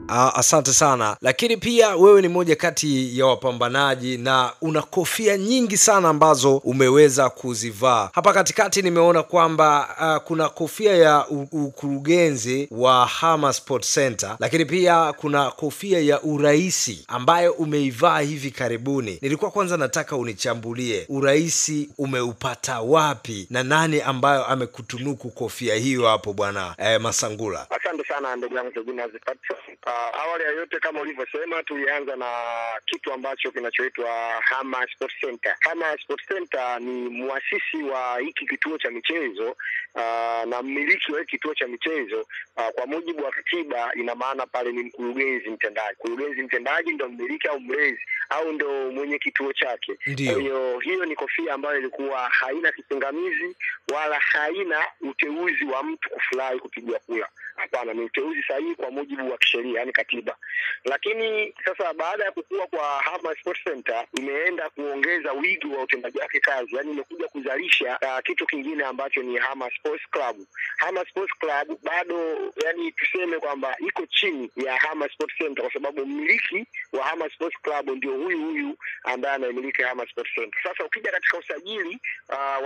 Asante sana. Lakini pia wewe ni moja kati ya wapambanaji na una kofia nyingi sana ambazo umeweza kuzivaa. Hapa katikati nimeona kwamba kuna kofia ya ukurugenzi wa Hama Sports Center, lakini pia kuna kofia ya uraisi ambayo umeivaa hivi karibuni. Nilikuwa kwanza nataka unichambulie uraisi umeupata wapi na nani ambayo amekutunuku kofia hiyo hapo bwana Masangula? Asante sana ndugu yangu Jonas Patson. Awali ya yote kama ulivyosema, tulianza na kitu ambacho kinachoitwa Hama Sports Center. Hama Sports Center ni muasisi wa hiki kituo cha michezo na mmiliki wa hiki kituo cha michezo. Kwa mujibu wa katiba ina maana pale ni mkurugenzi mtendaji. Mkurugenzi mtendaji ndio mmiliki au mlezi au ndio mwenye kituo chake. Kwa hiyo ni kofia ambayo ilikuwa haina kipingamizi wala haina uteuzi wa mtu kufurahi kupigwa kula. Hapana, ni uteuzi sahihi kwa mujibu wa kisheria, yani katiba. Lakini sasa baada ya kukua kwa Hama Sports Center imeenda kuongeza wigo wa utendaji wake kazi, yani imekuja kuzalisha kitu kingine ambacho ni Hama Sports Club. Hama Sports Club bado yani tuseme kwamba iko chini ya Hama Sports Center kwa sababu mmiliki wa Hama Sports Club ndio huyu ambaye anamiliki Hama Sports Center. Sasa ukija katika usajili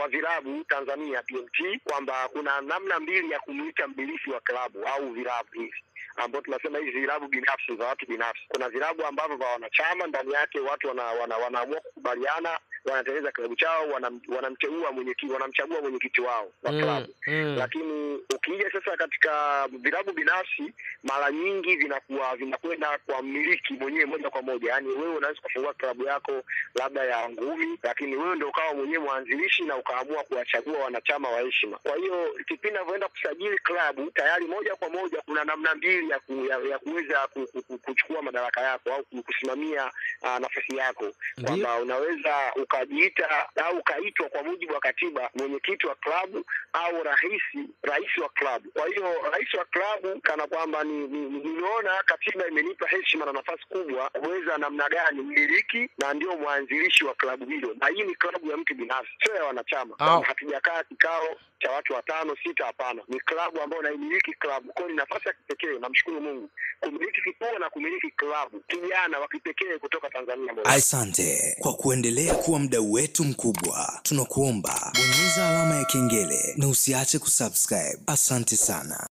wa vilabu Tanzania BMT kwamba kuna namna mbili ya kumuita mmiliki wa klabu au vilabu hivi ambao tunasema hizi vilabu binafsi za watu binafsi. Kuna vilabu ambavyo vya wanachama ndani yake watu wanaamua kukubaliana, wanatengeneza klabu chao, wanamteua mwenyekiti, wanamchagua mwenyekiti wao wa klabu. Lakini ukija sasa katika vilabu binafsi mara nyingi vinakwenda kwa mmiliki mwenyewe moja kwa moja. Yani wewe unaweza kufungua klabu yako labda ya ngumi, lakini wewe ndio ukawa mwenyewe mwanzilishi na ukaamua kuwachagua wanachama wa heshima. Kwa hiyo kipindi unavyoenda kusajili klabu tayari moja kwa moja kuna namna mbili ya kuweza kuchukua madaraka yako au kusimamia nafasi yako. Kwamba unaweza ukajiita au ukaitwa kwa mujibu wa katiba mwenyekiti wa klabu au rais wa klabu. Kwa hiyo rais wa klabu kana kwamba nimeona katiba imenipa heshima na nafasi kubwa kuweza namna gani mmiliki na ndio mwanzilishi wa klabu hiyo. Na hii ni klabu ya mtu binafsi, sio ya wanachama. Hatujakaa kikao cha watu 5 6, hapana. Ni klabu ambayo inaimiliki klabu. Kwa ni nafasi ya kipekee, namshukuru Mungu, kumiliki kituo na kumiliki klabu kijana wa kipekee kutoka Tanzania. Asante kwa kuendelea kuwa mdau wetu mkubwa. Tunakuomba bonyeza alama ya kengele na usiache kusubscribe. Asante sana.